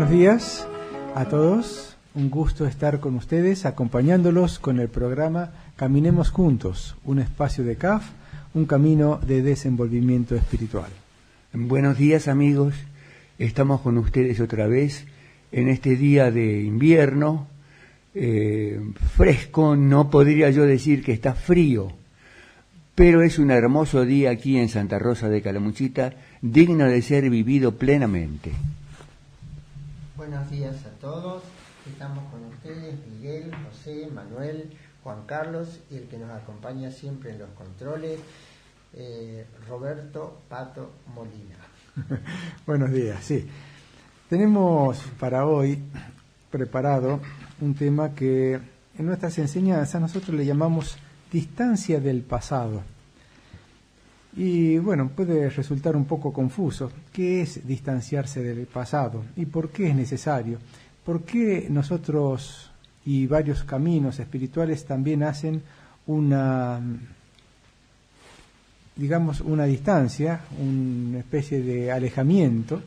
Buenos días a todos, un gusto estar con ustedes acompañándolos con el programa Caminemos Juntos, un espacio de CAF, un camino de desenvolvimiento espiritual. Buenos días amigos, estamos con ustedes otra vez en este día de invierno, fresco, no podría yo decir que está frío, pero es un hermoso día aquí en Santa Rosa de Calamuchita, digno de ser vivido plenamente. Buenos días a todos, estamos con ustedes, Miguel, José, Manuel, Juan Carlos y el que nos acompaña siempre en los controles, Roberto Pato Molina. Buenos días, sí. Tenemos para hoy preparado un tema que en nuestras enseñanzas nosotros le llamamos distancia del pasado. Y bueno, puede resultar un poco confuso. ¿Qué es distanciarse del pasado? ¿Y por qué es necesario? ¿Por qué nosotros y varios caminos espirituales también hacen una distancia, una especie de alejamiento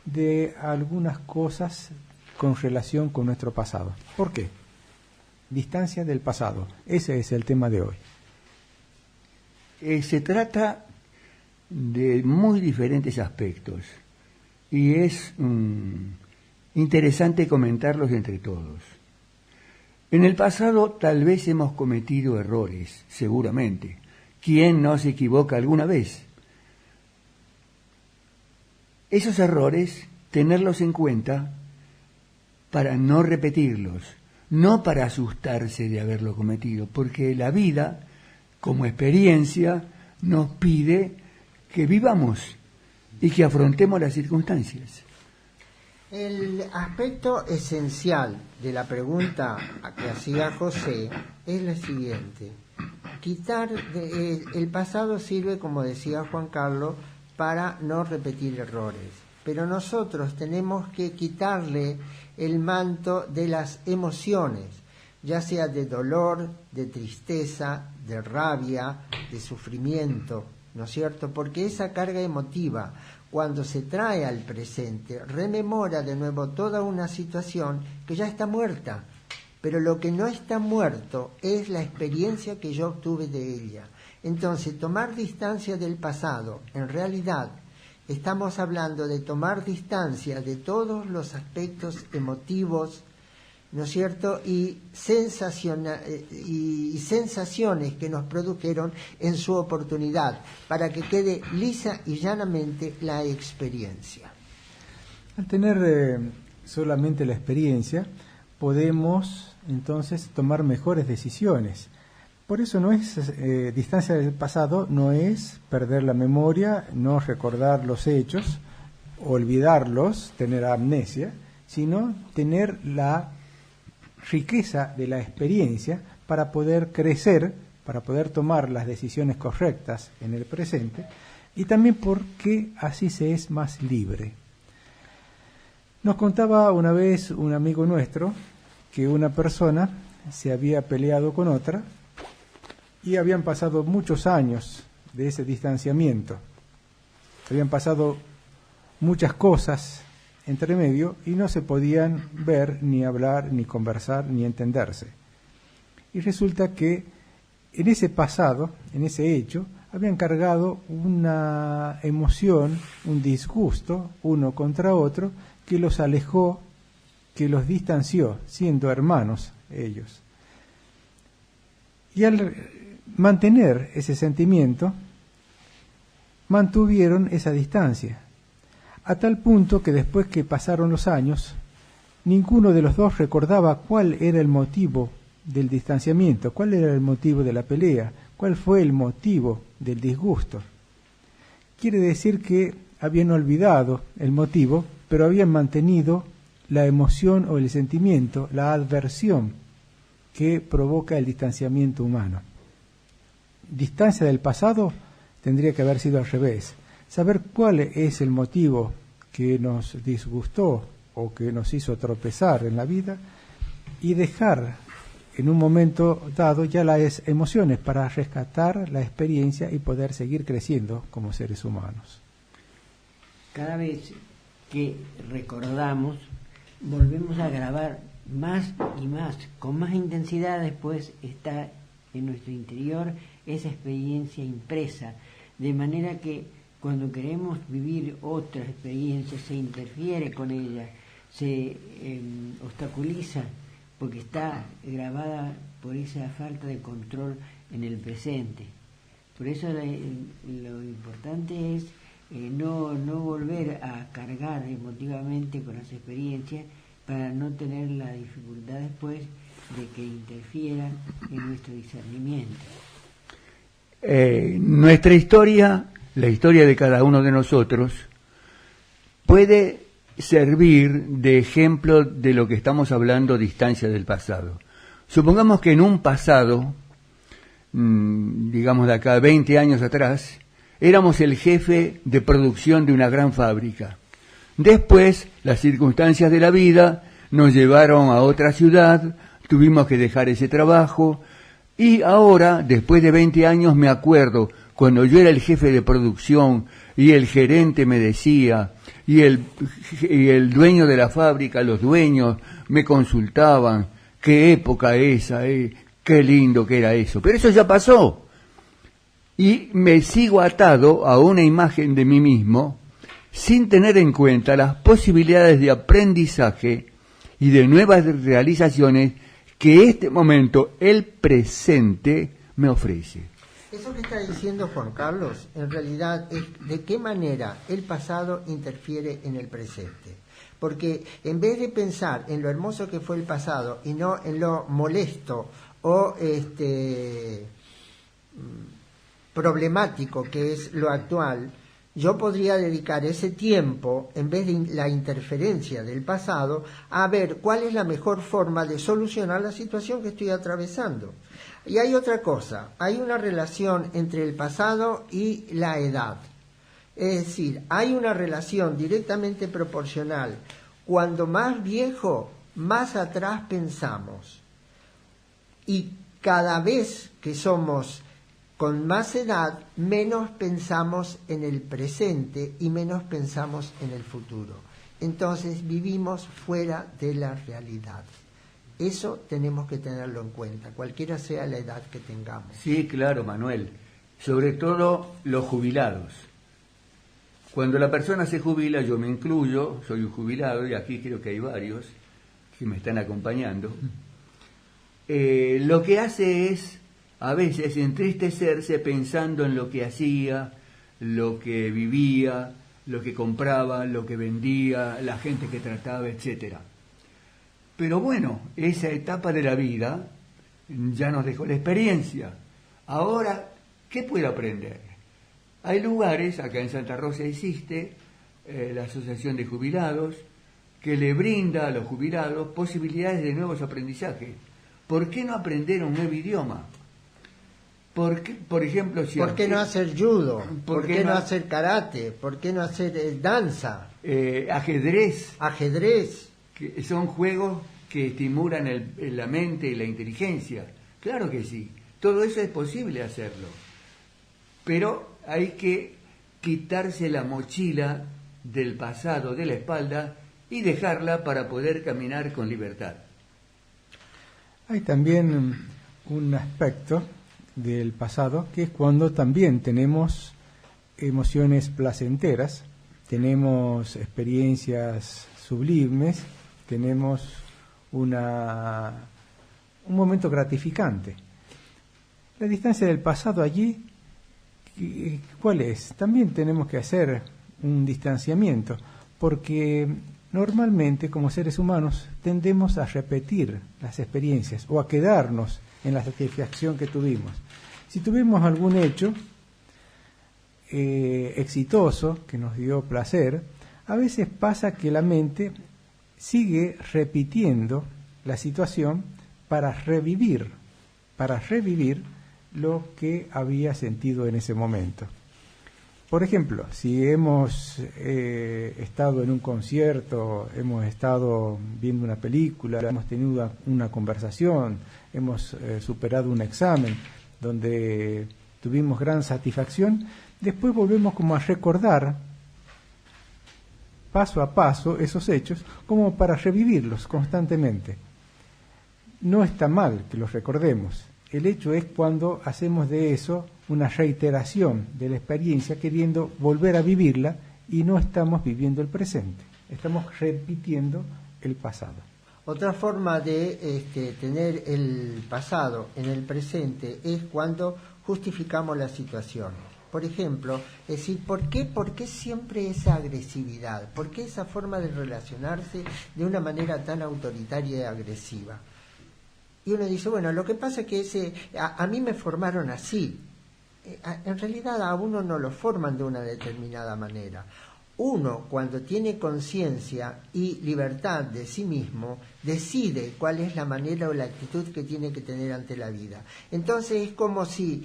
de algunas cosas con relación con nuestro pasado? ¿Por qué? Distancia del pasado. Ese es el tema de hoy. Se trata de muy diferentes aspectos y es interesante comentarlos entre todos. En el pasado tal vez hemos cometido errores, seguramente. ¿Quién no se equivoca alguna vez? Esos errores, tenerlos en cuenta para no repetirlos, no para asustarse de haberlo cometido, porque la vida, como experiencia, nos pide que vivamos y que afrontemos las circunstancias. El aspecto esencial de la pregunta que hacía José es la siguiente. El pasado sirve, como decía Juan Carlos, para no repetir errores, pero nosotros tenemos que quitarle el manto de las emociones, ya sea de dolor, de tristeza, de rabia, de sufrimiento, ¿no es cierto? Porque esa carga emotiva, cuando se trae al presente, rememora de nuevo toda una situación que ya está muerta, pero lo que no está muerto es la experiencia que yo obtuve de ella. Entonces, tomar distancia del pasado, en realidad, estamos hablando de tomar distancia de todos los aspectos emotivos, ¿no es cierto?, y sensaciones que nos produjeron en su oportunidad, para que quede lisa y llanamente la experiencia. Al tener solamente la experiencia, podemos entonces tomar mejores decisiones. Por eso no es distancia del pasado, no es perder la memoria, no recordar los hechos, olvidarlos, tener amnesia, sino tener la riqueza de la experiencia para poder crecer, para poder tomar las decisiones correctas en el presente, y también porque así se es más libre. Nos contaba una vez un amigo nuestro que una persona se había peleado con otra y habían pasado muchos años de ese distanciamiento. Habían pasado muchas cosas entre medio y no se podían ver, ni hablar, ni conversar, ni entenderse. Y resulta que en ese pasado, en ese hecho, habían cargado una emoción, un disgusto, uno contra otro, que los alejó, que los distanció, siendo hermanos ellos. Y al mantener ese sentimiento, mantuvieron esa distancia, a tal punto que después que pasaron los años, ninguno de los dos recordaba cuál era el motivo del distanciamiento, cuál era el motivo de la pelea, cuál fue el motivo del disgusto. Quiere decir que habían olvidado el motivo, pero habían mantenido la emoción o el sentimiento, la adversión que provoca el distanciamiento humano. Distancia del pasado tendría que haber sido al revés. Saber cuál es el motivo que nos disgustó o que nos hizo tropezar en la vida y dejar en un momento dado ya las emociones para rescatar la experiencia y poder seguir creciendo como seres humanos. Cada vez que recordamos volvemos a grabar más y más, con más intensidad. Después está en nuestro interior esa experiencia impresa, de manera que cuando queremos vivir otra experiencia se interfiere con ella, se obstaculiza, porque está grabada por esa falta de control en el presente. Por eso lo importante es no volver a cargar emotivamente con las experiencias, para no tener la dificultad después de que interfieran en nuestro discernimiento. Nuestra historia, la historia de cada uno de nosotros, puede servir de ejemplo de lo que estamos hablando, distancia del pasado. Supongamos que en un pasado, digamos de acá 20 años atrás, éramos el jefe de producción de una gran fábrica. Después, las circunstancias de la vida nos llevaron a otra ciudad, tuvimos que dejar ese trabajo, y ahora, después de 20 años, me acuerdo, cuando yo era el jefe de producción y el gerente me decía, y el dueño de la fábrica, los dueños, me consultaban, qué época esa, qué lindo que era eso. Pero eso ya pasó. Y me sigo atado a una imagen de mí mismo, sin tener en cuenta las posibilidades de aprendizaje y de nuevas realizaciones que este momento, el presente, me ofrece. Eso que está diciendo Juan Carlos, en realidad es de qué manera el pasado interfiere en el presente. Porque en vez de pensar en lo hermoso que fue el pasado y no en lo molesto o problemático que es lo actual, yo podría dedicar ese tiempo, en vez de la interferencia del pasado, a ver cuál es la mejor forma de solucionar la situación que estoy atravesando. Y hay otra cosa, hay una relación entre el pasado y la edad. Es decir, hay una relación directamente proporcional. Cuando más viejo, más atrás pensamos. Y cada vez que somos con más edad, menos pensamos en el presente y menos pensamos en el futuro. Entonces vivimos fuera de la realidad. Eso tenemos que tenerlo en cuenta, cualquiera sea la edad que tengamos. Sí, claro, Manuel. Sobre todo los jubilados. Cuando la persona se jubila, yo me incluyo, soy un jubilado y aquí creo que hay varios que me están acompañando. Lo que hace es a veces entristecerse pensando en lo que hacía, lo que vivía, lo que compraba, lo que vendía, la gente que trataba, etcétera. Pero bueno, esa etapa de la vida ya nos dejó la experiencia. Ahora, ¿qué puedo aprender? Hay lugares, acá en Santa Rosa existe la Asociación de Jubilados, que le brinda a los jubilados posibilidades de nuevos aprendizajes. ¿Por qué no aprender un nuevo idioma? Por ejemplo, si ¿por qué no hacer judo? ¿Por qué no hacer karate? ¿Por qué no hacer danza? Ajedrez. Ajedrez. Que son juegos que estimulan la mente y la inteligencia. Claro que sí. Todo eso es posible hacerlo. Pero hay que quitarse la mochila del pasado de la espalda y dejarla para poder caminar con libertad. Hay también un aspecto del pasado, que es cuando también tenemos emociones placenteras, tenemos experiencias sublimes, tenemos un momento gratificante. La distancia del pasado allí, ¿cuál es? También tenemos que hacer un distanciamiento, porque normalmente como seres humanos tendemos a repetir las experiencias o a quedarnos en la satisfacción que tuvimos. Si tuvimos algún hecho exitoso que nos dio placer, a veces pasa que la mente sigue repitiendo la situación para revivir lo que había sentido en ese momento. Por ejemplo, si hemos estado en un concierto, hemos estado viendo una película, hemos tenido una conversación, hemos superado un examen donde tuvimos gran satisfacción, después volvemos como a recordar paso a paso esos hechos como para revivirlos constantemente. No está mal que los recordemos. El hecho es cuando hacemos de eso una reiteración de la experiencia queriendo volver a vivirla y no estamos viviendo el presente. Estamos repitiendo el pasado. Otra forma de tener el pasado en el presente es cuando justificamos las situaciones. Por ejemplo, decir, ¿por qué siempre esa agresividad? ¿Por qué esa forma de relacionarse de una manera tan autoritaria y agresiva? Y uno dice, bueno, lo que pasa es que a mí me formaron así. En realidad a uno no lo forman de una determinada manera. Uno, cuando tiene conciencia y libertad de sí mismo, decide cuál es la manera o la actitud que tiene que tener ante la vida. Entonces es como si,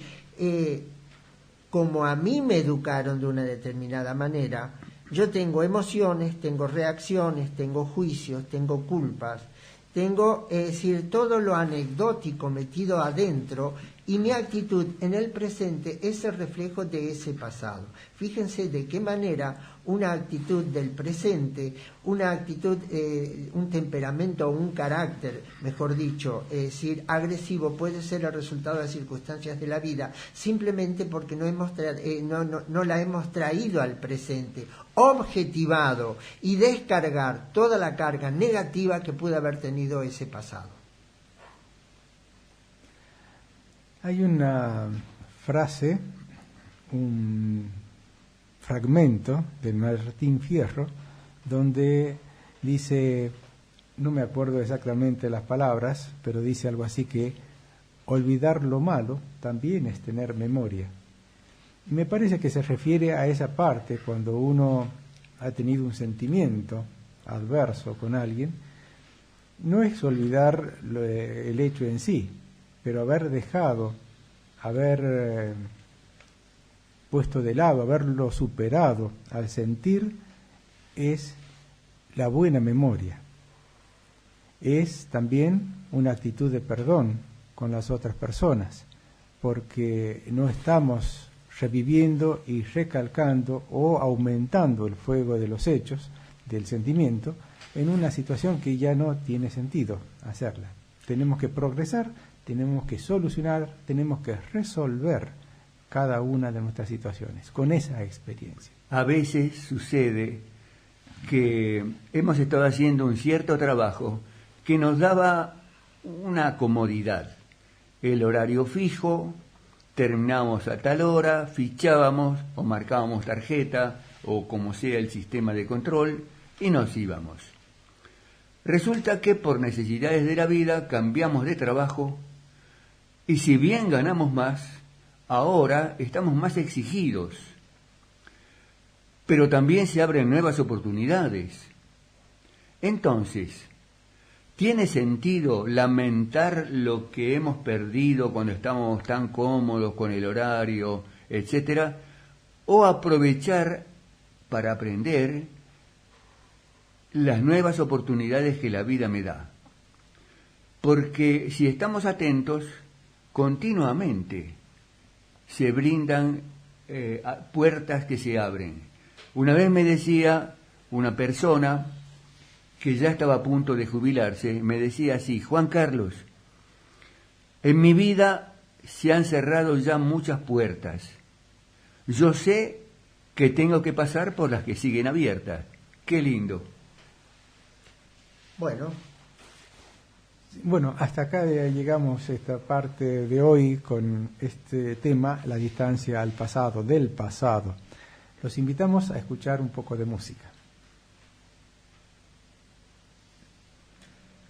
como a mí me educaron de una determinada manera, yo tengo emociones, tengo reacciones, tengo juicios, tengo culpas, tengo, es decir, todo lo anecdótico metido adentro, y mi actitud en el presente es el reflejo de ese pasado. Fíjense de qué manera una actitud del presente, una actitud, un temperamento o un carácter, mejor dicho, es decir, agresivo, puede ser el resultado de las circunstancias de la vida, simplemente porque no la hemos traído al presente, objetivado y descargar toda la carga negativa que pudo haber tenido ese pasado. Hay una frase, un fragmento del Martín Fierro, donde dice, no me acuerdo exactamente las palabras, pero dice algo así que olvidar lo malo también es tener memoria. Y me parece que se refiere a esa parte cuando uno ha tenido un sentimiento adverso con alguien, no es olvidar el hecho en sí, pero haber dejado, haber puesto de lado, haberlo superado al sentir, es la buena memoria. Es también una actitud de perdón con las otras personas, porque no estamos reviviendo y recalcando o aumentando el fuego de los hechos, del sentimiento, en una situación que ya no tiene sentido hacerla. Tenemos que progresar, tenemos que solucionar, tenemos que resolver cada una de nuestras situaciones con esa experiencia. A veces sucede que hemos estado haciendo un cierto trabajo que nos daba una comodidad. El horario fijo, terminábamos a tal hora, fichábamos o marcábamos tarjeta o como sea el sistema de control y nos íbamos. Resulta que por necesidades de la vida cambiamos de trabajo y si bien ganamos más, ahora estamos más exigidos. Pero también se abren nuevas oportunidades. Entonces, ¿tiene sentido lamentar lo que hemos perdido cuando estamos tan cómodos con el horario, etcétera? ¿O aprovechar para aprender las nuevas oportunidades que la vida me da? Porque si estamos atentos, continuamente se brindan puertas que se abren. Una vez me decía una persona que ya estaba a punto de jubilarse, me decía así: Juan Carlos, en mi vida se han cerrado ya muchas puertas. Yo sé que tengo que pasar por las que siguen abiertas. Qué lindo. Bueno, hasta acá llegamos esta parte de hoy con este tema, la distancia al pasado, del pasado. Los invitamos a escuchar un poco de música.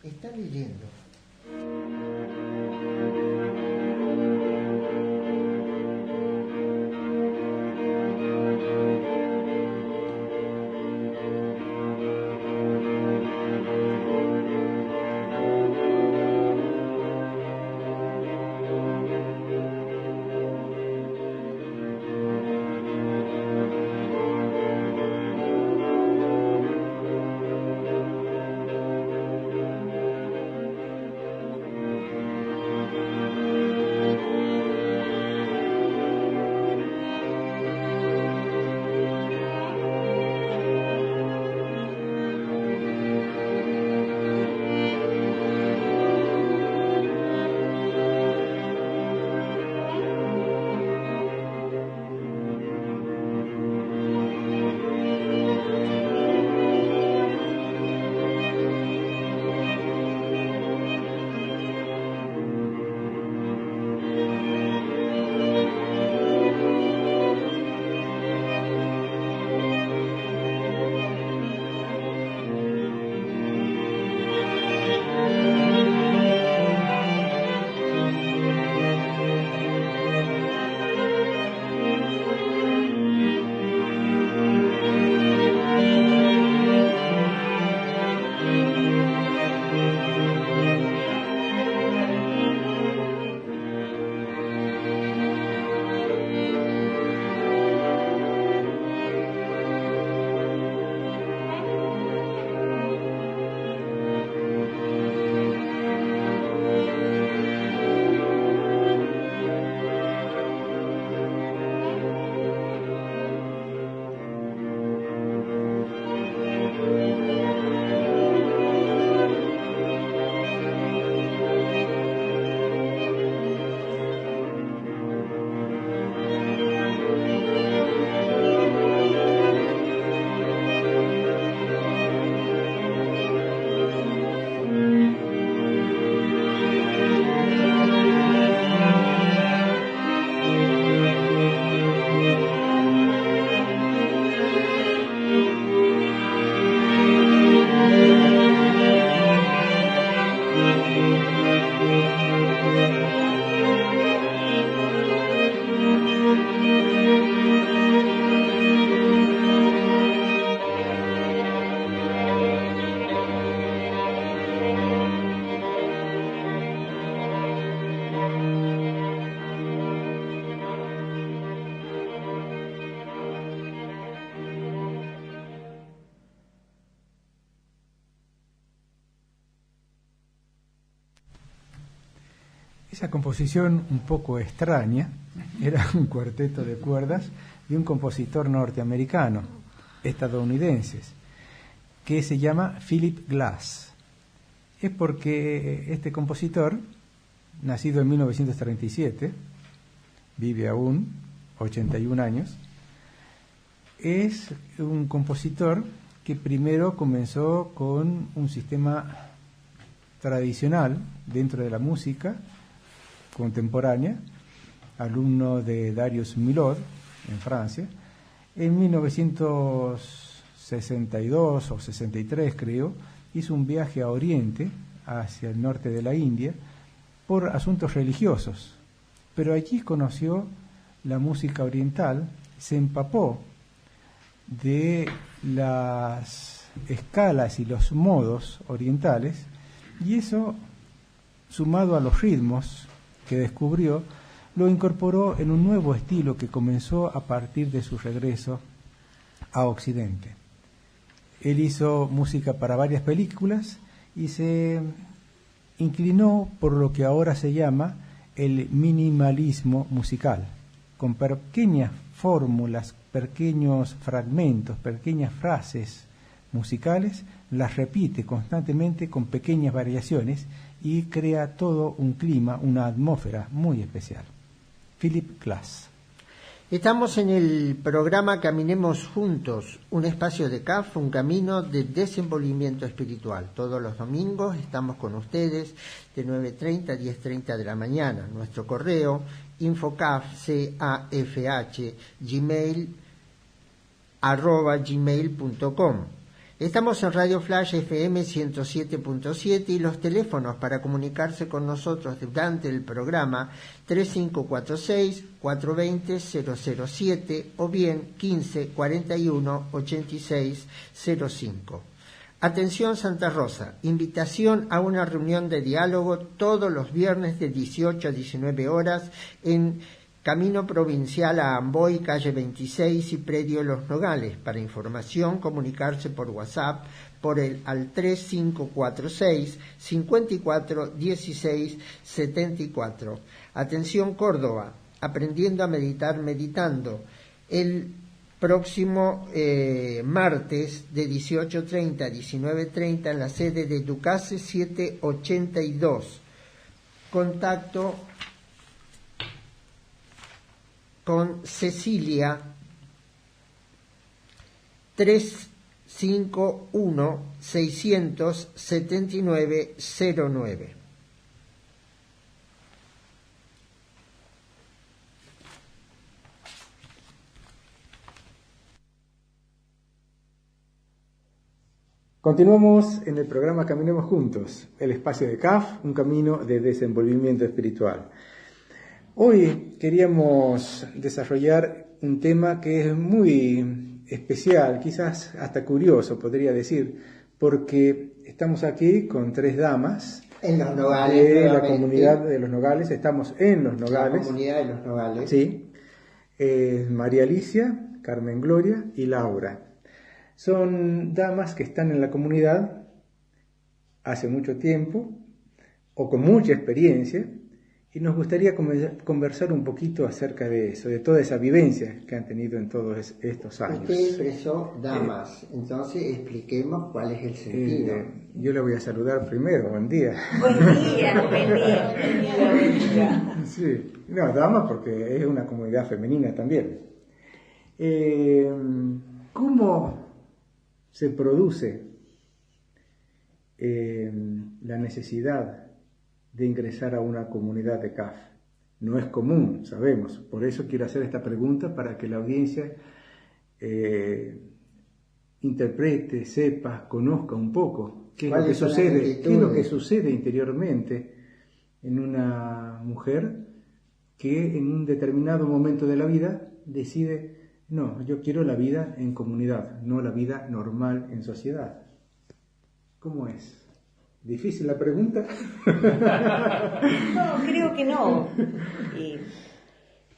Está leyendo. Esa composición un poco extraña era un cuarteto de cuerdas de un compositor norteamericano, estadounidense, que se llama Philip Glass. Es porque este compositor, nacido en 1937, vive aún, 81 años, es un compositor que primero comenzó con un sistema tradicional dentro de la música contemporánea, alumno de Darius Milhaud en Francia. En 1962 o 63, creo, hizo un viaje a Oriente, hacia el norte de la India, por asuntos religiosos, pero allí conoció la música oriental, se empapó de las escalas y los modos orientales, y eso, sumado a los ritmos que descubrió, lo incorporó en un nuevo estilo que comenzó a partir de su regreso a Occidente. Él hizo música para varias películas y se inclinó por lo que ahora se llama el minimalismo musical, con pequeñas fórmulas, pequeños fragmentos, pequeñas frases musicales, las repite constantemente con pequeñas variaciones y crea todo un clima, una atmósfera muy especial. Philip Glass. Estamos en el programa Caminemos Juntos, un espacio de CAF, un camino de desenvolvimiento espiritual. Todos los domingos estamos con ustedes de 9:30 a 10:30 de la mañana. Nuestro correo infocaf@gmail.com. Estamos en Radio Flash FM 107.7 y los teléfonos para comunicarse con nosotros durante el programa 3546-420-007 o bien 1541-8605. Atención Santa Rosa, invitación a una reunión de diálogo todos los viernes de 18 a 19 horas en Camino Provincial a Amboy, calle 26 y Predio Los Nogales. Para información, comunicarse por WhatsApp al 3546 54 16 74. Atención Córdoba, aprendiendo a meditar meditando. El próximo martes de 18:30 a 19:30 en la sede de Ducase 782. Contacto con Cecilia 351-679-09. Continuamos en el programa Caminemos Juntos, el espacio de CAF, un camino de desenvolvimiento espiritual. Hoy queríamos desarrollar un tema que es muy especial, quizás hasta curioso, podría decir, porque estamos aquí con tres damas en los Nogales, de la comunidad de los Nogales. Estamos en los Nogales. La comunidad de los Nogales. Sí. María Alicia, Carmen Gloria y Laura. Son damas que están en la comunidad hace mucho tiempo o con mucha experiencia. Y nos gustaría conversar un poquito acerca de eso, de toda esa vivencia que han tenido en todos estos años. Usted expresó damas, entonces expliquemos cuál es el sentido. Yo le voy a saludar primero, buen día. Buen día, buen día, buen día. Sí, no, damas porque es una comunidad femenina también. ¿Cómo se produce la necesidad de ingresar a una comunidad de CAF? No es común, sabemos. Por eso quiero hacer esta pregunta para que la audiencia interprete, sepa, conozca un poco ¿Qué es lo que ¿Cuáles son las sucede? ¿Qué es lo que inquietudes? sucede interiormente en una mujer que en un determinado momento de la vida decide, no, yo quiero la vida en comunidad, no la vida normal en sociedad? ¿Cómo es? ¿Difícil la pregunta? No, creo que no.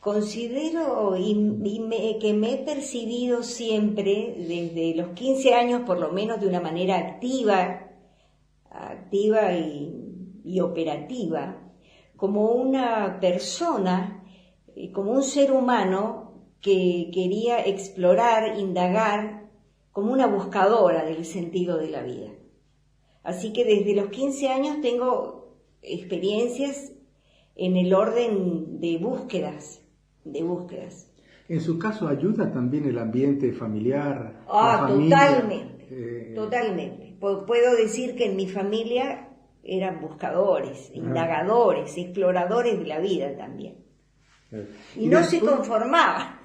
Considero que me he percibido siempre, desde los 15 años por lo menos, de una manera activa y operativa, como una persona, como un ser humano que quería explorar, indagar, como una buscadora del sentido de la vida. Así que desde los 15 años tengo experiencias en el orden de búsquedas. En su caso, ¿ayuda también el ambiente familiar? La familia? Totalmente. Puedo decir que en mi familia eran buscadores, indagadores, exploradores de la vida también. Y no se conformaban.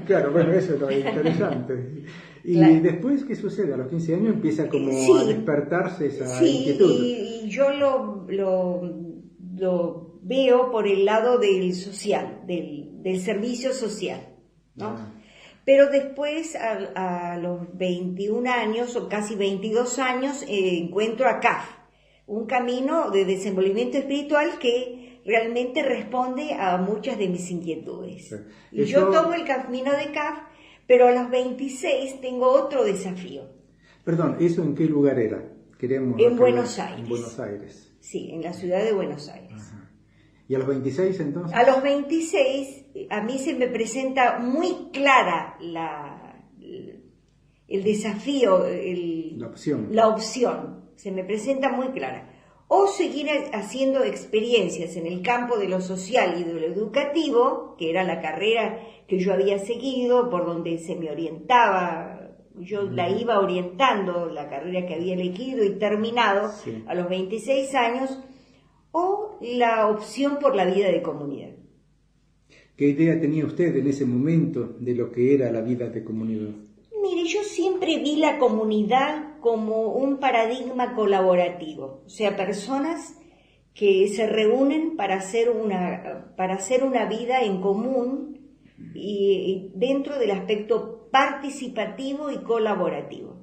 Claro, bueno, eso es lo interesante. Y Claro. después, ¿qué sucede? A los 15 años empieza como Sí. a despertarse esa Sí, inquietud. y yo lo veo por el lado del social, del servicio social, ¿no? Ah. Pero después, a los 21 años o casi 22 años, encuentro a CAF, un camino de desenvolvimiento espiritual que realmente responde a muchas de mis inquietudes. Sí. Y Eso- yo tomo el camino de CAF, pero a los 26 tengo otro desafío. Perdón, ¿eso en qué lugar era? Queremos En aclarar. Buenos Aires. En Buenos Aires. Sí, en la ciudad de Buenos Aires. Ajá. ¿Y a los 26 entonces? A los 26 a mí se me presenta muy clara el desafío, La opción. la opción, se me presenta muy clara. O seguir haciendo experiencias en el campo de lo social y de lo educativo, que era la carrera que yo había seguido, por donde se me orientaba, yo la iba orientando, la carrera que había elegido y terminado Sí. a los 26 años, o la opción por la vida de comunidad. ¿Qué idea tenía usted en ese momento de lo que era la vida de comunidad? Mire, yo siempre vi la comunidad como un paradigma colaborativo, o sea, personas que se reúnen para hacer una vida en común y dentro del aspecto participativo y colaborativo.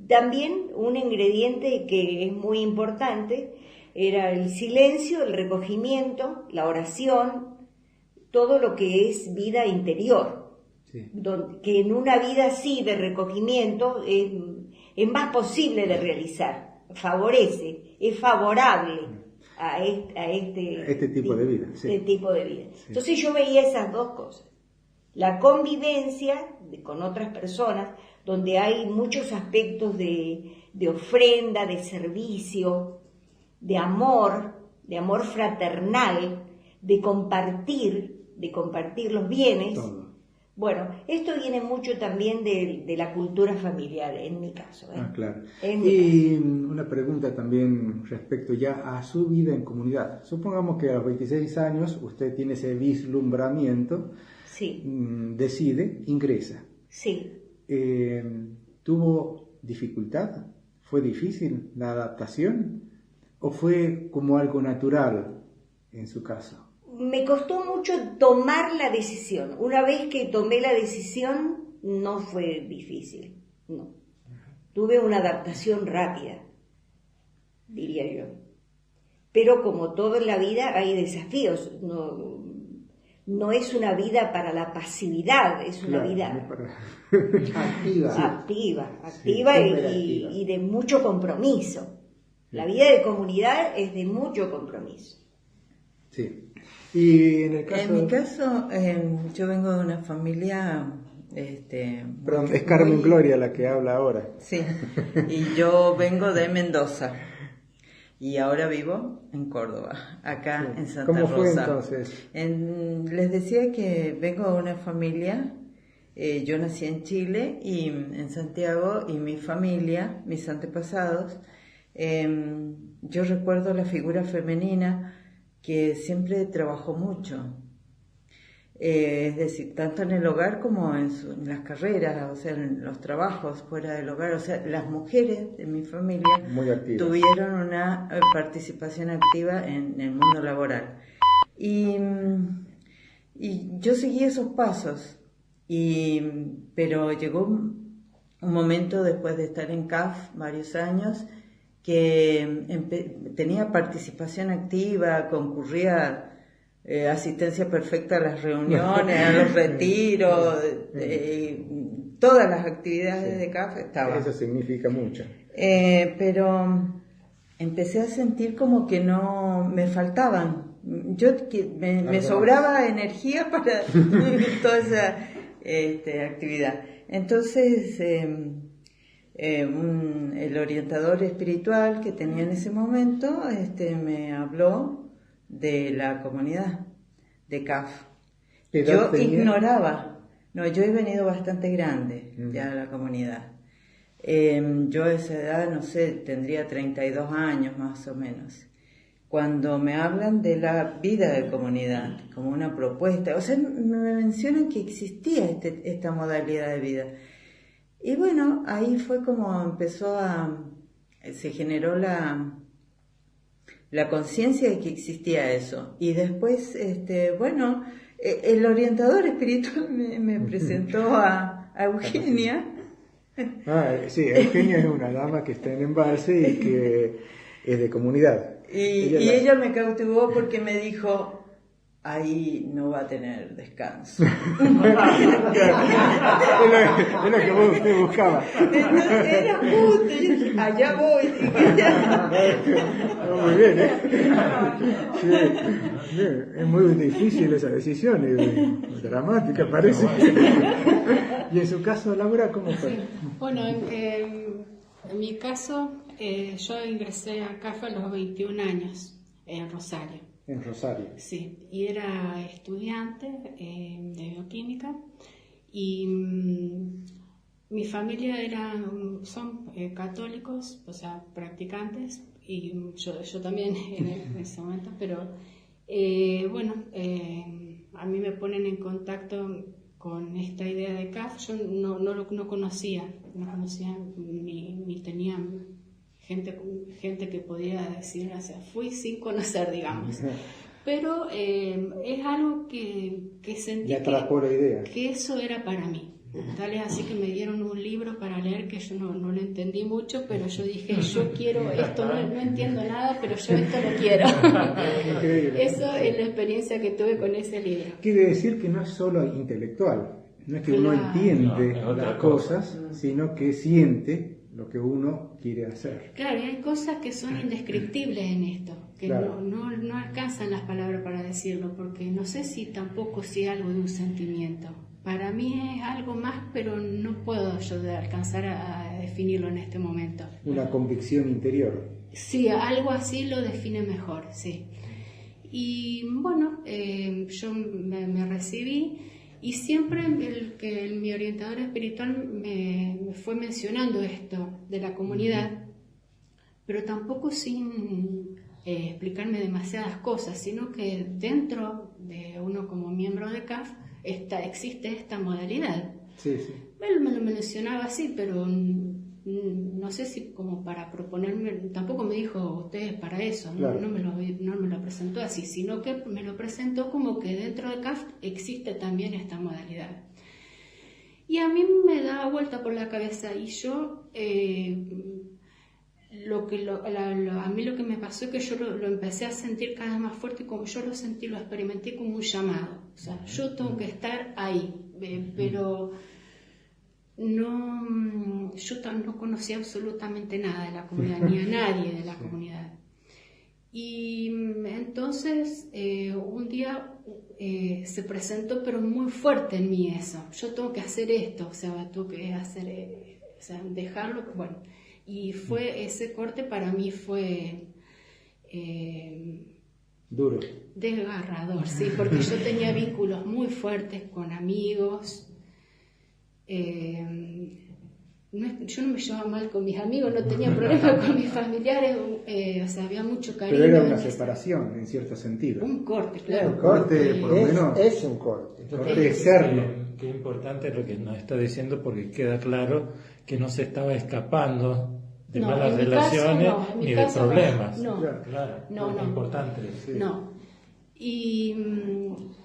También un ingrediente que es muy importante era el silencio, el recogimiento, la oración, todo lo que es vida interior. Sí. Que en una vida así de recogimiento es más posible de realizar, favorece, es favorable a este tipo de vida, sí. este tipo de vida. Sí. Entonces yo veía esas dos cosas, la convivencia con otras personas, donde hay muchos aspectos de ofrenda, de servicio, de amor fraternal, de compartir los bienes. Todo. Bueno, esto viene mucho también de la cultura familiar, en mi caso. Claro. En mi Y una pregunta también respecto ya a su vida en comunidad. Supongamos que a los 26 años usted tiene ese vislumbramiento, Sí, decide, ingresa. sí. ¿Tuvo dificultad? ¿Fue difícil la adaptación? ¿O fue como algo natural en su caso? Me costó mucho tomar la decisión. Una vez que tomé la decisión, no fue difícil, no. Tuve una adaptación rápida, diría yo. Pero como todo en la vida hay desafíos. No es una vida para la pasividad, es una Claro, vida no para- activa superativa. y de mucho compromiso. La vida de comunidad es de mucho compromiso. Sí. Y en el caso... En mi caso, yo vengo de una familia... Perdón, es Carmen muy- Gloria la que habla ahora. Sí, y yo vengo de Mendoza y ahora vivo en Córdoba, acá Sí. en Santa ¿Cómo fue Rosa. entonces? Les decía que vengo de una familia, yo nací en Chile y en Santiago, y mi familia, mis antepasados, yo recuerdo la figura femenina que siempre trabajó mucho. es decir, tanto en el hogar como en las carreras, o sea, en los trabajos fuera del hogar. O sea, las mujeres de mi familia tuvieron una participación activa en el mundo laboral. Y yo seguí esos pasos, pero llegó un momento después de estar en CAF varios años que tenía participación activa, concurría asistencia perfecta a las reuniones, a los retiros, todas las actividades de CAF estaban. Eso significa mucho. Pero empecé a sentir como que no me faltaban. Me sobraba energía para toda esa actividad. Entonces, el orientador espiritual que tenía en ese momento me habló de la comunidad de CAF. Yo ignoraba. No, yo he venido bastante grande ya a la comunidad. Yo a esa edad, no sé, tendría 32 años más o menos. Cuando me hablan de la vida de comunidad como una propuesta, o sea, me mencionan que existía esta modalidad de vida. Y bueno, ahí fue como se generó la conciencia de que existía eso. Y después, el orientador espiritual me presentó a Eugenia. Sí, Eugenia es una dama que está en Embalse y que es de comunidad. Y ella me cautivó porque me dijo, ahí no va a tener descanso. Es lo que usted buscaba. Entonces era justo, yo dije, allá voy. Muy bien, ¿eh? Sí, es muy difícil esa decisión, es dramática parece. Y en su caso, Laura, ¿cómo fue? Sí. Bueno, en mi caso, yo ingresé a CAF a los 21 años en Rosario. En Rosario. Sí, y era estudiante de bioquímica y mi familia son católicos, o sea, practicantes, y yo también en ese momento, pero a mí me ponen en contacto con esta idea de CAF. Yo no conocía ni tenía gente que podía decir, o sea, fui sin conocer, digamos. Pero es algo que sentí ya atrapó la idea. Que eso era para mí. Tal es así que me dieron un libro para leer que yo no lo entendí mucho, pero yo dije, yo quiero esto, no entiendo nada, pero yo esto lo quiero. Eso es la experiencia que tuve con ese libro. Quiere decir que no es solo intelectual, no es que uno entiende las cosas, sino que siente lo que uno quiere hacer. Claro, y hay cosas que son indescriptibles en esto, que claro. no alcanzan las palabras para decirlo, porque no sé si tampoco si algo de un sentimiento. Para mí es algo más, pero no puedo yo alcanzar a definirlo en este momento. Una convicción interior. Sí, algo así lo define mejor, sí. Y bueno, yo me recibí y siempre mi orientador espiritual me fue mencionando esto de la comunidad, pero tampoco sin explicarme demasiadas cosas, sino que dentro de uno como miembro de CAF existe esta modalidad. Sí, sí. Él me lo mencionaba así, pero no sé si como para proponerme, tampoco me dijo usted es para eso, claro. no me lo presentó así, sino que me lo presentó como que dentro de CAF existe también esta modalidad. Y a mí me daba vuelta por la cabeza y yo, a mí lo que me pasó es que yo lo empecé a sentir cada vez más fuerte, y como yo lo sentí, lo experimenté como un llamado. O sea, yo tengo que estar ahí, pero yo no conocía absolutamente nada de la comunidad, ni a nadie de la comunidad. Y entonces un día se presentó, pero muy fuerte en mí eso. Yo tengo que hacer esto, o sea, tengo que hacer, o sea, dejarlo, bueno. Y fue ese corte para mí fue duro, desgarrador, sí, porque yo tenía vínculos muy fuertes con amigos, yo no me llevaba mal con mis amigos, no tenía problemas con mis familiares, o sea, había mucho cariño. Pero era una separación, en cierto sentido. Un corte, claro. Un corte, por lo menos. Es un corte. Corte externo. Qué importante es lo que nos está diciendo, porque queda claro que no se estaba escapando de malas relaciones ni de problemas. No, claro, no. Es importante. Sí. No.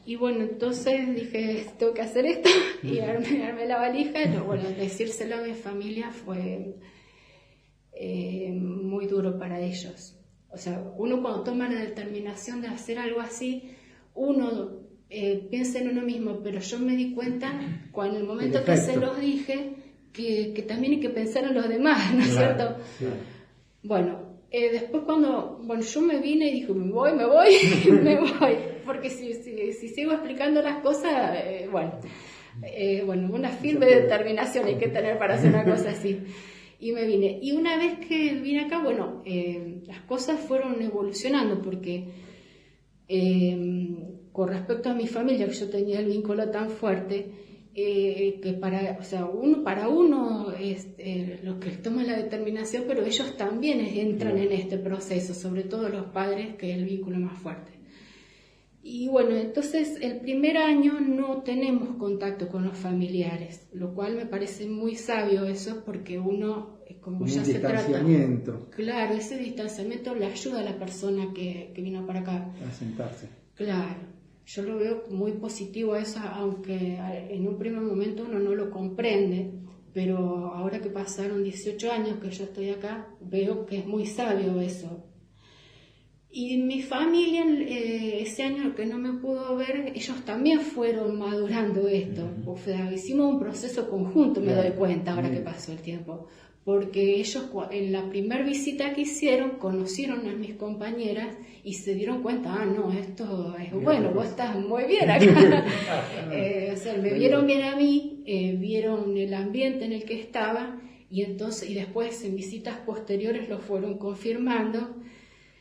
Y bueno, entonces dije, tengo que hacer esto, y armé la valija. Y bueno, decírselo a mi familia fue muy duro para ellos. O sea, uno cuando toma la determinación de hacer algo así, uno piensa en uno mismo, pero yo me di cuenta, en el momento que se los dije, que también hay que pensar en los demás, ¿no es cierto? Sí. Bueno, después cuando yo me vine y dije, me voy, porque si sigo explicando las cosas, una firme determinación hay que tener para hacer una cosa así. Y me vine. Y una vez que vine acá, las cosas fueron evolucionando, porque con respecto a mi familia, que yo tenía el vínculo tan fuerte, que para uno es los que toman la determinación, pero ellos también entran en este proceso, sobre todo los padres, que es el vínculo más fuerte. Y bueno, entonces el primer año no tenemos contacto con los familiares, lo cual me parece muy sabio eso, porque uno, como ya se trata... Claro, ese distanciamiento le ayuda a la persona que vino para acá. A sentarse. Claro. Yo lo veo muy positivo eso, aunque en un primer momento uno no lo comprende, pero ahora que pasaron 18 años que yo estoy acá, veo que es muy sabio eso. Y mi familia, ese año que no me pudo ver, ellos también fueron madurando esto. O sea, hicimos un proceso conjunto, me doy cuenta ahora que pasó el tiempo. Porque ellos en la primera visita que hicieron conocieron a mis compañeras y se dieron cuenta, no, esto es bueno, vos estás muy bien acá. Me vieron bien a mí, vieron el ambiente en el que estaba, y después en visitas posteriores lo fueron confirmando.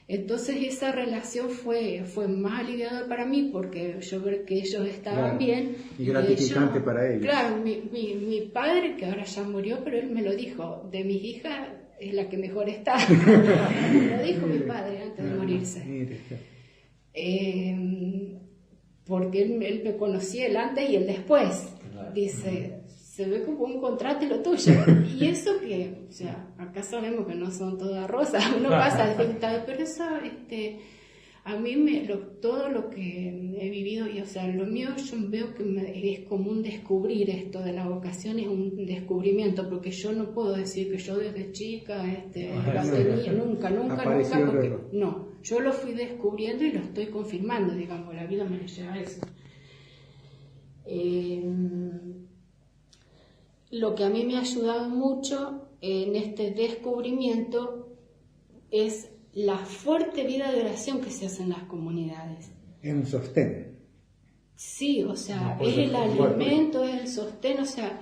Entonces esa relación fue más aliviadora para mí, porque yo ver que ellos estaban bien. Y gratificante para ellos. Claro, mi padre, que ahora ya murió, pero él me lo dijo, de mis hijas es la que mejor está. Me lo dijo mi padre antes de morirse. Porque él me conocía el antes y el después. Dice, se ve como un contraste lo tuyo. Y eso que, o sea, acá sabemos que no son todas rosas, uno pasa dificultades, pero eso, a mí todo lo que he vivido, y o sea, lo mío yo veo que es como un descubrir esto de la vocación, es un descubrimiento, porque yo no puedo decir que yo desde chica la tenía, nunca, porque no, yo lo fui descubriendo y lo estoy confirmando, digamos, la vida me lleva a eso. Lo que a mí me ha ayudado mucho en este descubrimiento es la fuerte vida de oración que se hace en las comunidades. Es un sostén. Sí, o sea, es el alimento, es el sostén, o sea,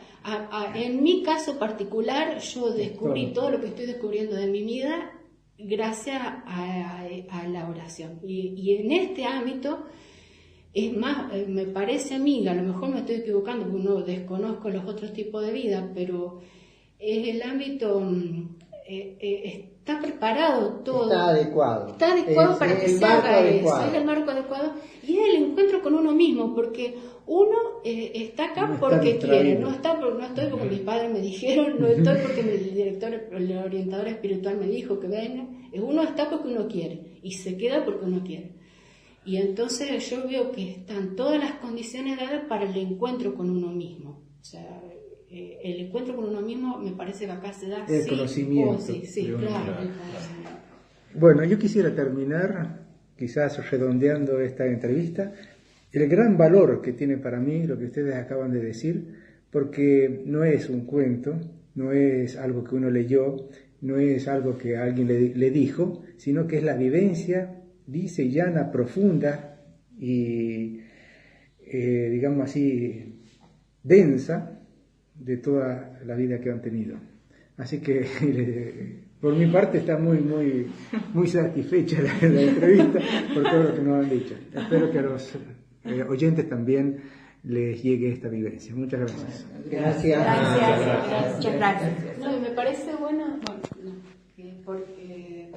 en mi caso particular yo descubrí todo lo que estoy descubriendo de mi vida gracias a la oración. Y en este ámbito... Es más, me parece a mí, a lo mejor me estoy equivocando porque no desconozco los otros tipos de vida, pero es el ámbito, está preparado todo. Está adecuado. Está adecuado para que se haga eso, es el marco adecuado. Y es el encuentro con uno mismo, porque uno está acá no porque está quiere, no estoy porque mis padres me dijeron, no estoy porque el orientador espiritual me dijo que venga. Uno está porque uno quiere y se queda porque uno quiere. Y entonces yo veo que están todas las condiciones dadas para el encuentro con uno mismo. O sea, el encuentro con uno mismo me parece que acá se da el conocimiento. Sí, claro. Bueno, yo quisiera terminar, quizás redondeando esta entrevista, el gran valor que tiene para mí lo que ustedes acaban de decir, porque no es un cuento, no es algo que uno leyó, no es algo que alguien le dijo, sino que es la vivencia dice llana, profunda y, digamos así, densa de toda la vida que han tenido. Así que, por mi parte, está muy satisfecha la entrevista por todo lo que nos han dicho. Espero que a los oyentes también les llegue esta vivencia. Muchas gracias. Gracias. Muchas gracias. No, y me parece bueno, porque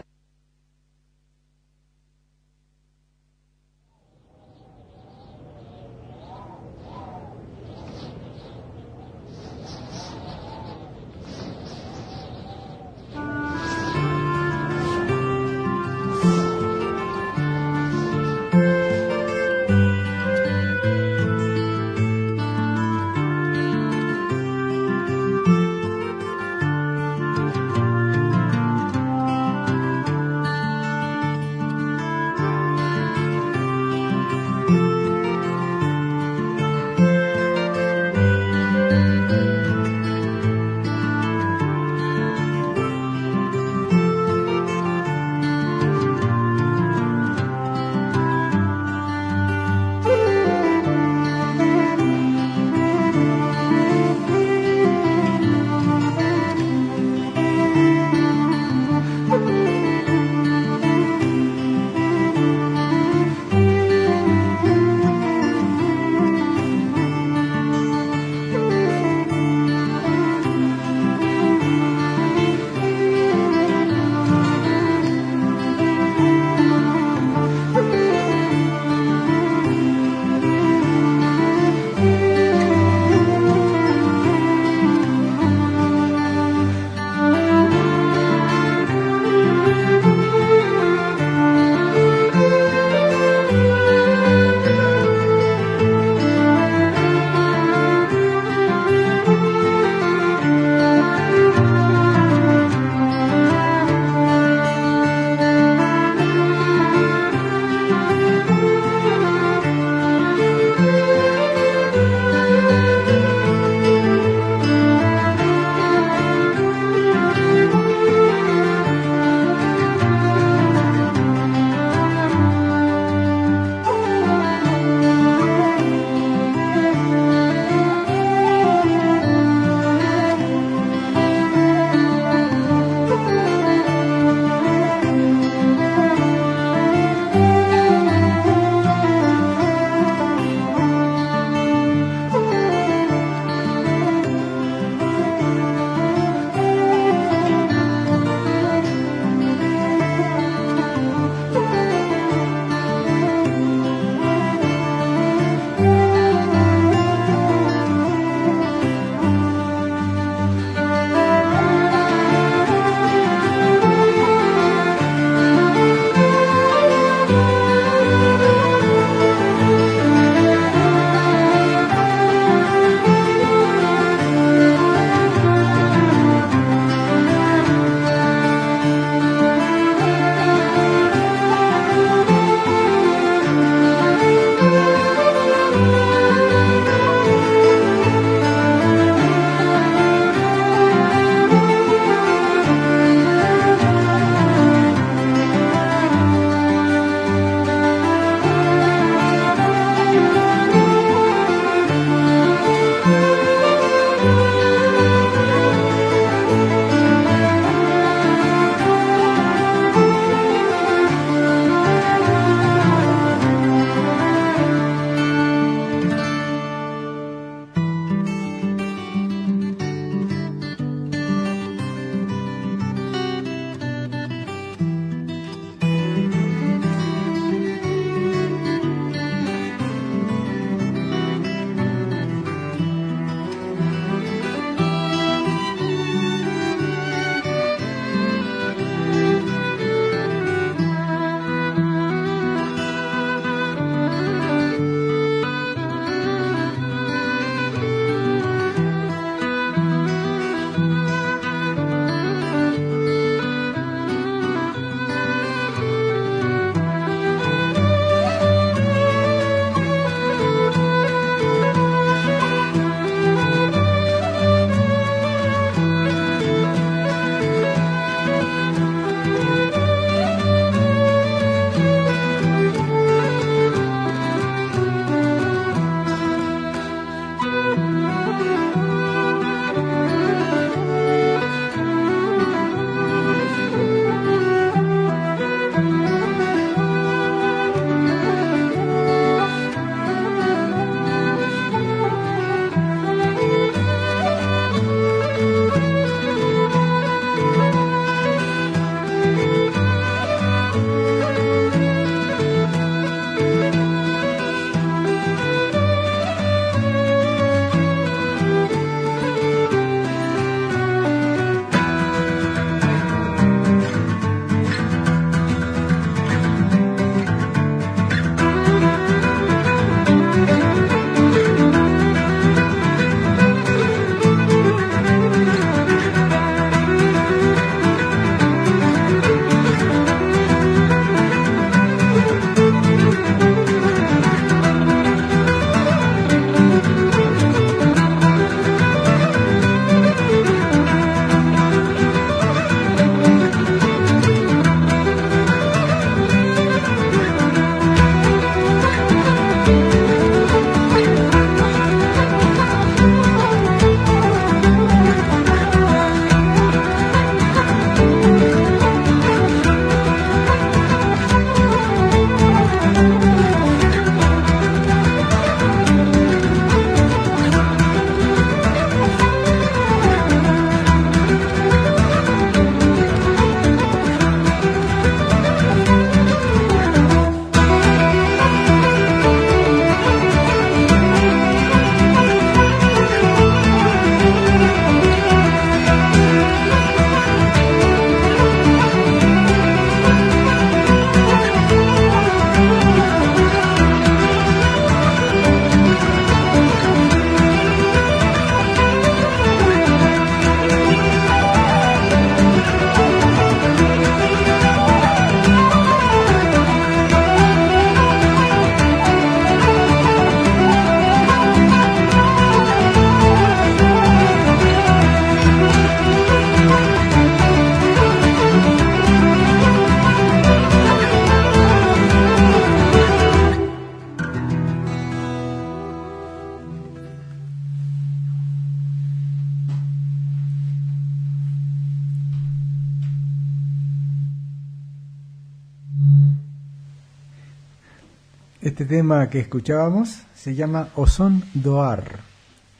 Este tema que escuchábamos se llama O Son Doar,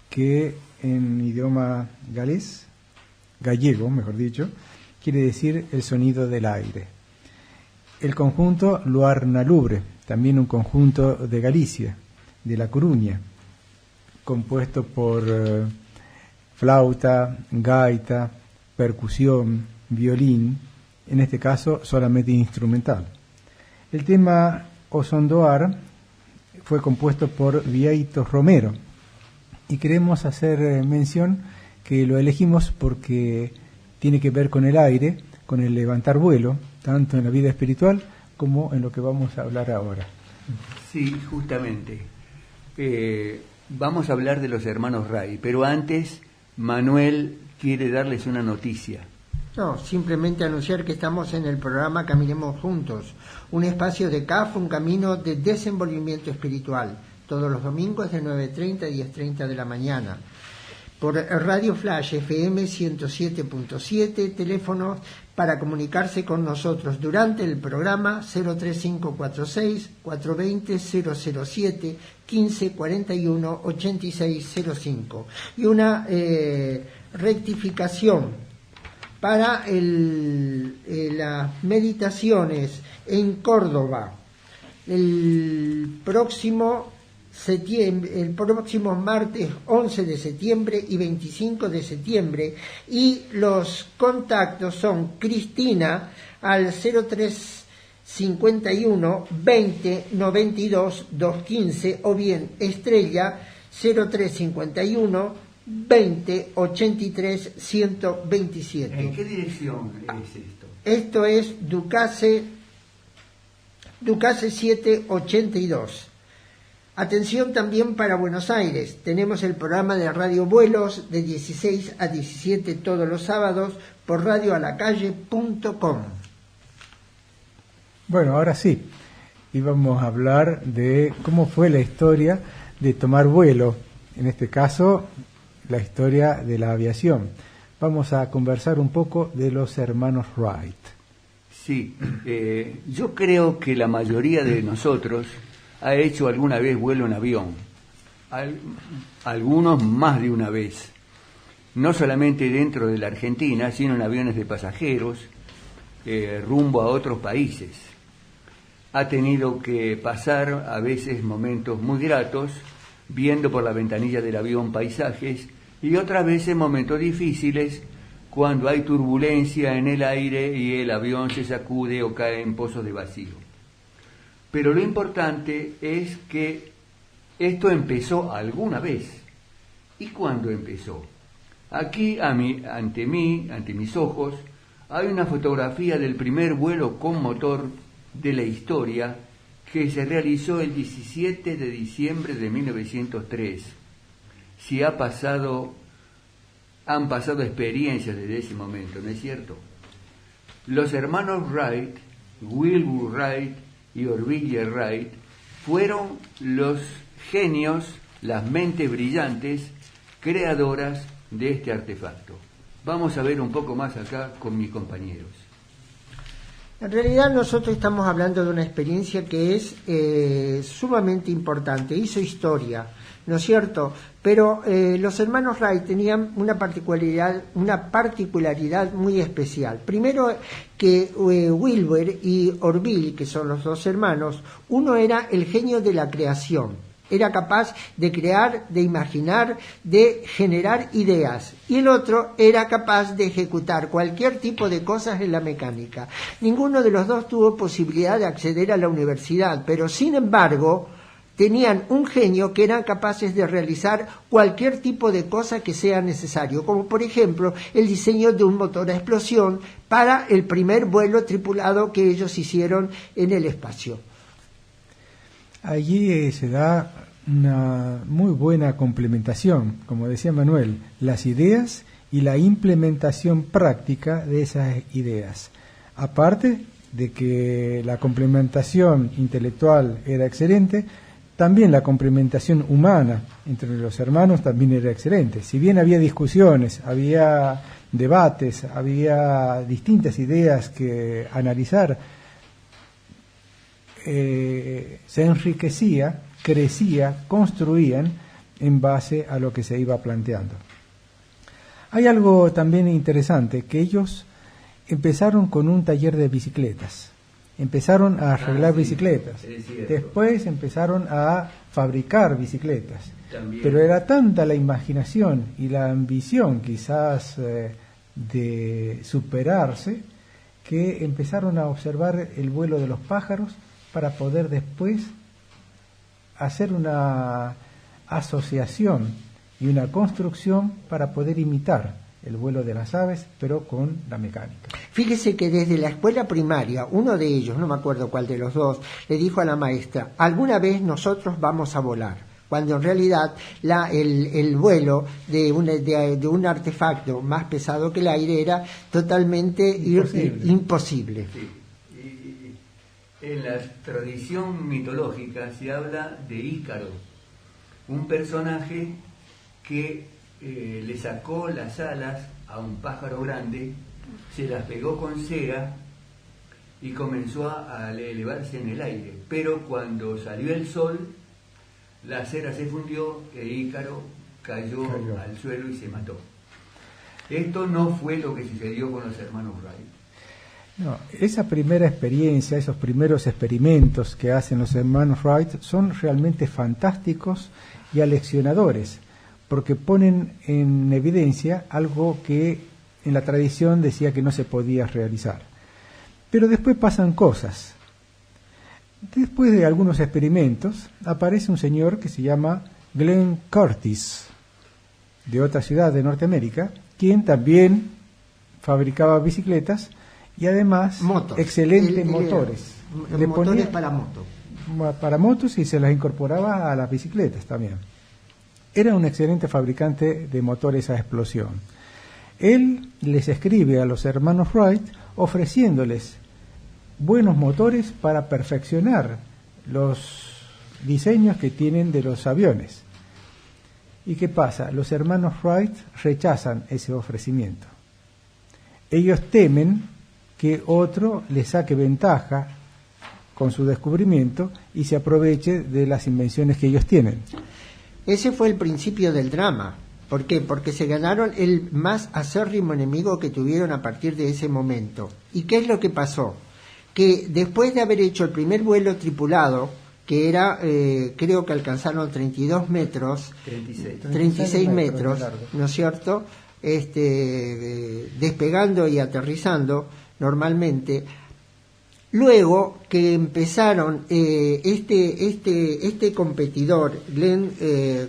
que en idioma gallego, mejor dicho, quiere decir el sonido del aire. El conjunto Luar na Lubre, también un conjunto de Galicia, de La Coruña, compuesto por flauta, gaita, percusión, violín, en este caso solamente instrumental. El tema O Son Doar fue compuesto por Vieito Romero y queremos hacer mención que lo elegimos porque tiene que ver con el aire, con el levantar vuelo, tanto en la vida espiritual como en lo que vamos a hablar ahora. Sí, justamente. Vamos a hablar de los hermanos Ray, pero antes Manuel quiere darles una noticia. No, simplemente anunciar que estamos en el programa Caminemos Juntos, un espacio de CAF, un camino de desenvolvimiento espiritual, todos los domingos de 9:30 a 10:30 de la mañana. Por Radio Flash FM 107.7, teléfonos para comunicarse con nosotros durante el programa 03546 420 007 15 41 86 05. Y una rectificación para las meditaciones en Córdoba el próximo martes 11 de septiembre y 25 de septiembre, y los contactos son Cristina al 0351 20 92 215 o bien Estrella 0351 20 83 127. ¿En qué dirección es esto? Esto es Ducase 782. Atención también para Buenos Aires. Tenemos el programa de Radio Vuelos de 16 a 17 todos los sábados por radioalacalle.com. Bueno, ahora sí, íbamos a hablar de cómo fue la historia de tomar vuelo, en este caso la historia de la aviación. Vamos a conversar un poco de los hermanos Wright. Sí, yo creo que la mayoría de nosotros ha hecho alguna vez vuelo en avión, algunos más de una vez, no solamente dentro de la Argentina, sino en aviones de pasajeros, rumbo a otros países. Ha tenido que pasar a veces momentos muy gratos, viendo por la ventanilla del avión paisajes, y otras veces momentos difíciles, cuando hay turbulencia en el aire y el avión se sacude o cae en pozos de vacío. Pero lo importante es que esto empezó alguna vez. ¿Y cuándo empezó? Aquí, ante mis ojos, hay una fotografía del primer vuelo con motor de la historia que se realizó el 17 de diciembre de 1903. Si han pasado experiencias desde ese momento, ¿no es cierto? Los hermanos Wright, Wilbur Wright y Orville Wright, fueron los genios, las mentes brillantes, creadoras de este artefacto. Vamos a ver un poco más acá con mis compañeros. En realidad nosotros estamos hablando de una experiencia que es sumamente importante, hizo historia, ¿no es cierto? Pero los hermanos Wright tenían una particularidad muy especial. Primero que Wilbur y Orville, que son los dos hermanos, uno era el genio de la creación. Era capaz de crear, de imaginar, de generar ideas. Y el otro era capaz de ejecutar cualquier tipo de cosas en la mecánica. Ninguno de los dos tuvo posibilidad de acceder a la universidad, pero sin embargo tenían un genio que eran capaces de realizar cualquier tipo de cosa que sea necesario, como por ejemplo el diseño de un motor a explosión para el primer vuelo tripulado que ellos hicieron en el espacio. Allí se da una muy buena complementación, como decía Manuel, las ideas y la implementación práctica de esas ideas. Aparte de que la complementación intelectual era excelente, también la complementación humana entre los hermanos también era excelente. Si bien había discusiones, había debates, había distintas ideas que analizar, se enriquecía, crecía, construían en base a lo que se iba planteando. Hay algo también interesante, que ellos empezaron con un taller de bicicletas, empezaron a arreglar bicicletas, después empezaron a fabricar bicicletas, pero era tanta la imaginación y la ambición quizás de superarse, que empezaron a observar el vuelo de los pájaros para poder después hacer una asociación y una construcción para poder imitar el vuelo de las aves, pero con la mecánica. Fíjese que desde la escuela primaria, uno de ellos, no me acuerdo cuál de los dos, le dijo a la maestra: alguna vez nosotros vamos a volar, cuando en realidad el vuelo de un artefacto más pesado que el aire era totalmente imposible. Sí. En la tradición mitológica se habla de Ícaro, un personaje que le sacó las alas a un pájaro grande, se las pegó con cera y comenzó a elevarse en el aire. Pero cuando salió el sol, la cera se fundió e Ícaro cayó al suelo y se mató. Esto no fue lo que sucedió con los hermanos Wright. No, esa primera experiencia, esos primeros experimentos que hacen los hermanos Wright son realmente fantásticos y aleccionadores, porque ponen en evidencia algo que en la tradición decía que no se podía realizar. Pero después pasan cosas. Después de algunos experimentos, aparece un señor que se llama Glenn Curtis, de otra ciudad de Norteamérica, quien también fabricaba bicicletas y además excelentes motores. Le ponía para motos y se las incorporaba a las bicicletas también. Era un excelente fabricante de motores a explosión. Él les escribe a los hermanos Wright ofreciéndoles buenos motores para perfeccionar los diseños que tienen de los aviones. ¿Y qué pasa? Los hermanos Wright rechazan ese ofrecimiento. Ellos temen que otro les saque ventaja con su descubrimiento y se aproveche de las invenciones que ellos tienen. Ese fue el principio del drama. ¿Por qué? Porque se ganaron el más acérrimo enemigo que tuvieron a partir de ese momento. ¿Y qué es lo que pasó? Que después de haber hecho el primer vuelo tripulado, que era, creo que alcanzaron 32 metros, 36 metros, ¿no es cierto? Despegando y aterrizando normalmente. Luego que empezaron este competidor, Glenn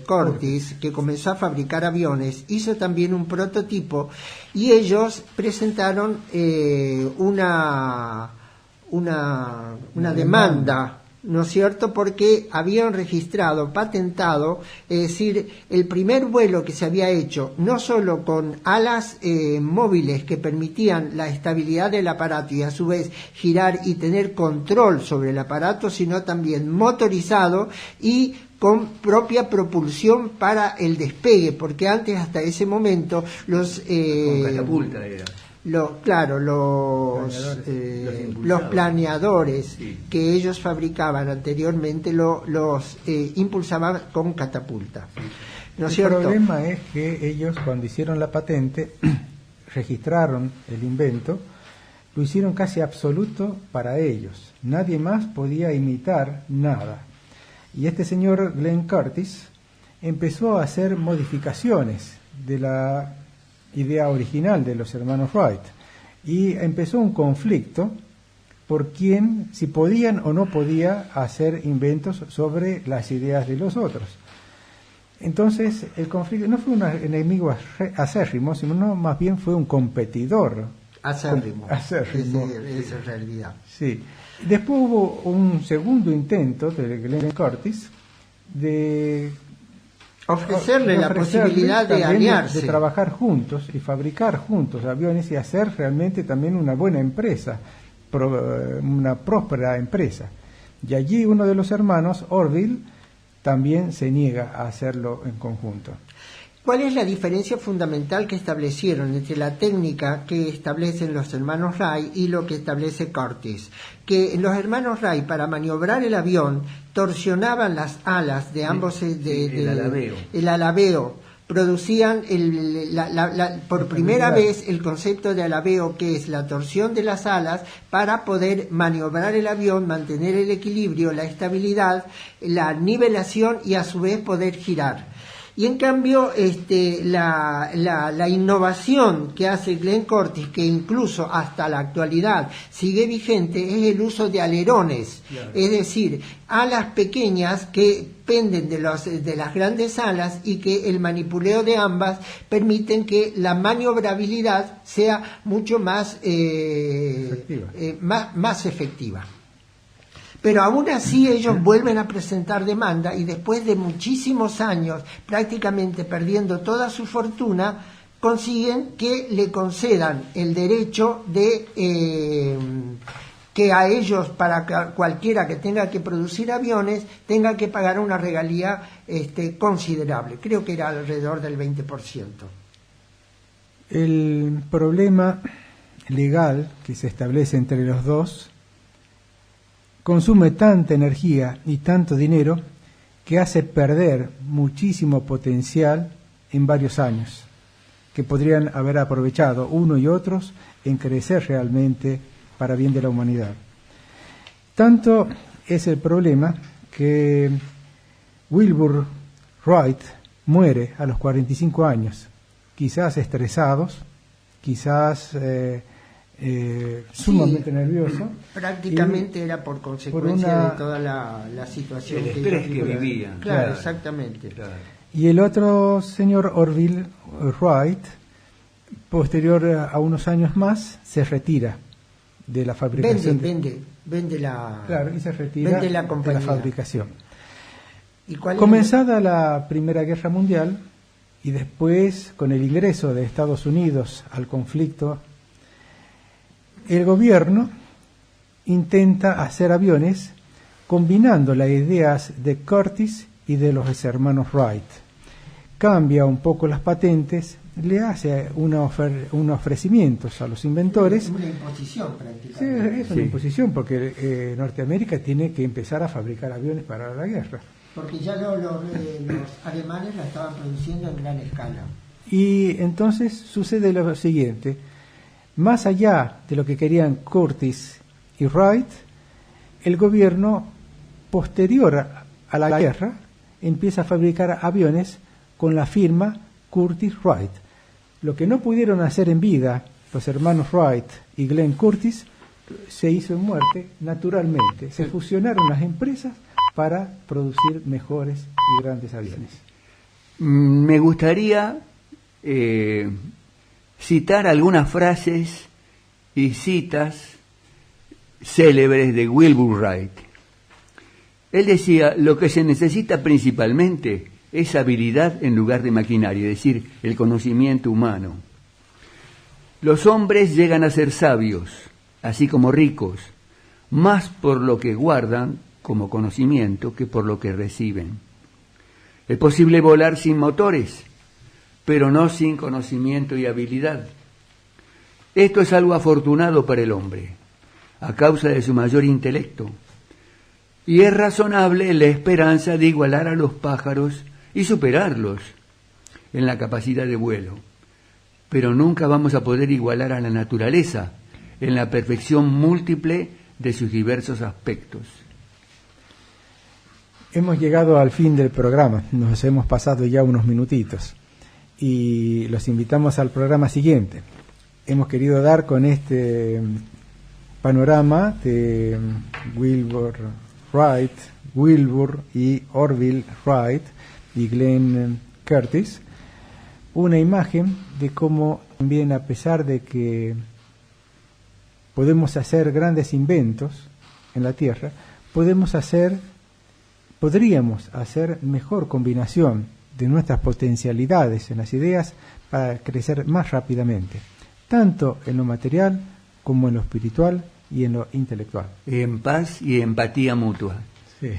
Curtis, que comenzó a fabricar aviones, hizo también un prototipo y ellos presentaron una demanda, ¿no es cierto? Porque habían registrado, patentado, es decir, el primer vuelo que se había hecho, no solo con alas móviles que permitían la estabilidad del aparato y a su vez girar y tener control sobre el aparato, sino también motorizado y con propia propulsión para el despegue, porque antes, hasta ese momento, los... con catapulta era. Los planeadores sí, que ellos fabricaban anteriormente los impulsaban con catapulta. ¿No es cierto? El problema es que ellos, cuando hicieron la patente, registraron el invento, lo hicieron casi absoluto para ellos. Nadie más podía imitar nada. Y este señor Glenn Curtis empezó a hacer modificaciones de la idea original de los hermanos Wright y empezó un conflicto por quién, si podían o no podía hacer inventos sobre las ideas de los otros. Entonces el conflicto no fue un enemigo acérrimo, sino más bien fue un competidor acérrimo. Esa Es realidad. Sí. Después hubo un segundo intento de Glenn Curtis de ofrecerle la posibilidad de aliarse, de trabajar juntos y fabricar juntos aviones y hacer realmente también una buena empresa, una próspera empresa. Y allí uno de los hermanos, Orville, también se niega a hacerlo en conjunto. ¿Cuál es la diferencia fundamental que establecieron entre la técnica que establecen los hermanos Wright y lo que establece Curtiss? Que los hermanos Wright, para maniobrar el avión, torsionaban las alas de ambos, el alabeo, producían por primera vez el concepto de alabeo, que es la torsión de las alas para poder maniobrar el avión, mantener el equilibrio, la estabilidad, la nivelación y a su vez poder girar. Y en cambio, la innovación que hace Glenn Curtiss, que incluso hasta la actualidad sigue vigente, es el uso de alerones, claro. Es decir, alas pequeñas que penden de las grandes alas y que el manipuleo de ambas permiten que la maniobrabilidad sea mucho más efectiva. Pero aún así ellos vuelven a presentar demanda y después de muchísimos años, prácticamente perdiendo toda su fortuna, consiguen que le concedan el derecho de que a ellos, para cualquiera que tenga que producir aviones, tenga que pagar una regalía considerable. Creo que era alrededor del 20%. El problema legal que se establece entre los dos consume tanta energía y tanto dinero que hace perder muchísimo potencial en varios años, que podrían haber aprovechado uno y otros en crecer realmente para bien de la humanidad. Tanto es el problema que Wilbur Wright muere a los 45 años, quizás estresados, quizás sumamente nervioso. Prácticamente era por consecuencia de toda la situación el estrés que vivía. Claro, exactamente. Claro. Y el otro señor, Orville Wright, posterior a unos años más, se retira de la fabricación. Vende la... Claro, y se retira de la fabricación. ¿Y cuál Comenzada la Primera Guerra Mundial, y después con el ingreso de Estados Unidos al conflicto, el gobierno intenta hacer aviones combinando las ideas de Curtiss y de los hermanos Wright. Cambia un poco las patentes, le hace unos ofrecimientos a los inventores. Es una imposición prácticamente. Sí, es una imposición porque Norteamérica tiene que empezar a fabricar aviones para la guerra. Porque ya los alemanes la estaban produciendo en gran escala. Y entonces sucede lo siguiente. Más allá de lo que querían Curtiss y Wright, el gobierno, posterior a la guerra, empieza a fabricar aviones con la firma Curtiss-Wright. Lo que no pudieron hacer en vida los hermanos Wright y Glenn Curtiss, se hizo en muerte naturalmente. Se fusionaron las empresas para producir mejores y grandes aviones. Me gustaría citar algunas frases y citas célebres de Wilbur Wright. Él decía: lo que se necesita principalmente es habilidad en lugar de maquinaria, es decir, el conocimiento humano. Los hombres llegan a ser sabios, así como ricos, más por lo que guardan como conocimiento que por lo que reciben. Es posible volar sin motores, pero no sin conocimiento y habilidad. Esto es algo afortunado para el hombre, a causa de su mayor intelecto, y es razonable la esperanza de igualar a los pájaros y superarlos en la capacidad de vuelo, pero nunca vamos a poder igualar a la naturaleza en la perfección múltiple de sus diversos aspectos. Hemos llegado al fin del programa, nos hemos pasado ya unos minutitos y los invitamos al programa siguiente. Hemos querido dar con este panorama de Wilbur y Orville Wright y Glenn Curtiss una imagen de cómo también, a pesar de que podemos hacer grandes inventos en la Tierra, podríamos hacer mejor combinación de nuestras potencialidades en las ideas para crecer más rápidamente, tanto en lo material como en lo espiritual y en lo intelectual. En paz y empatía mutua. Sí.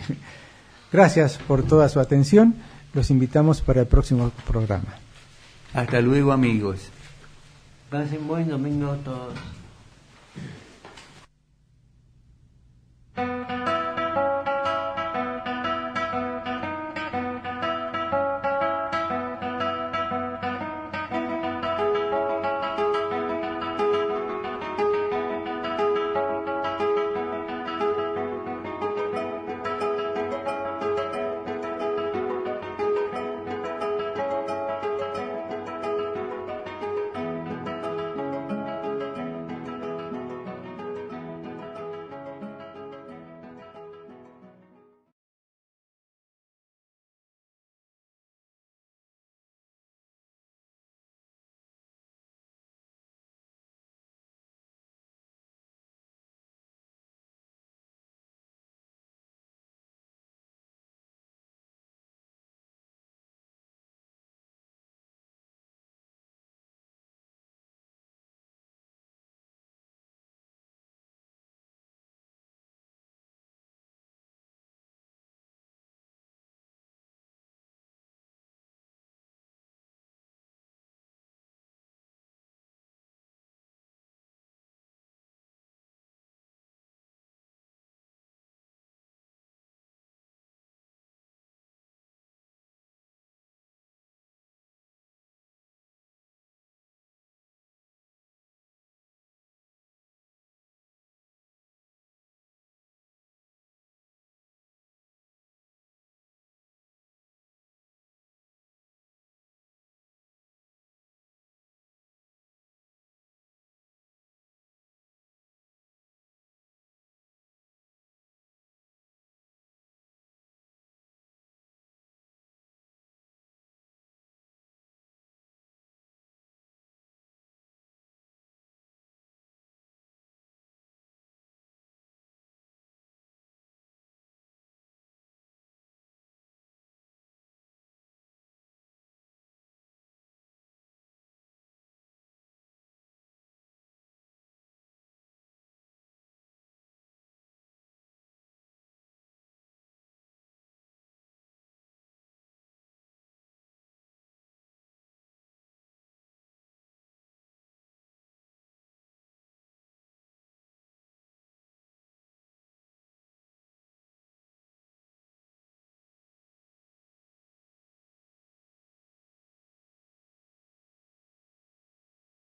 Gracias por toda su atención. Los invitamos para el próximo programa. Hasta luego, amigos. Pasen buen domingo todos.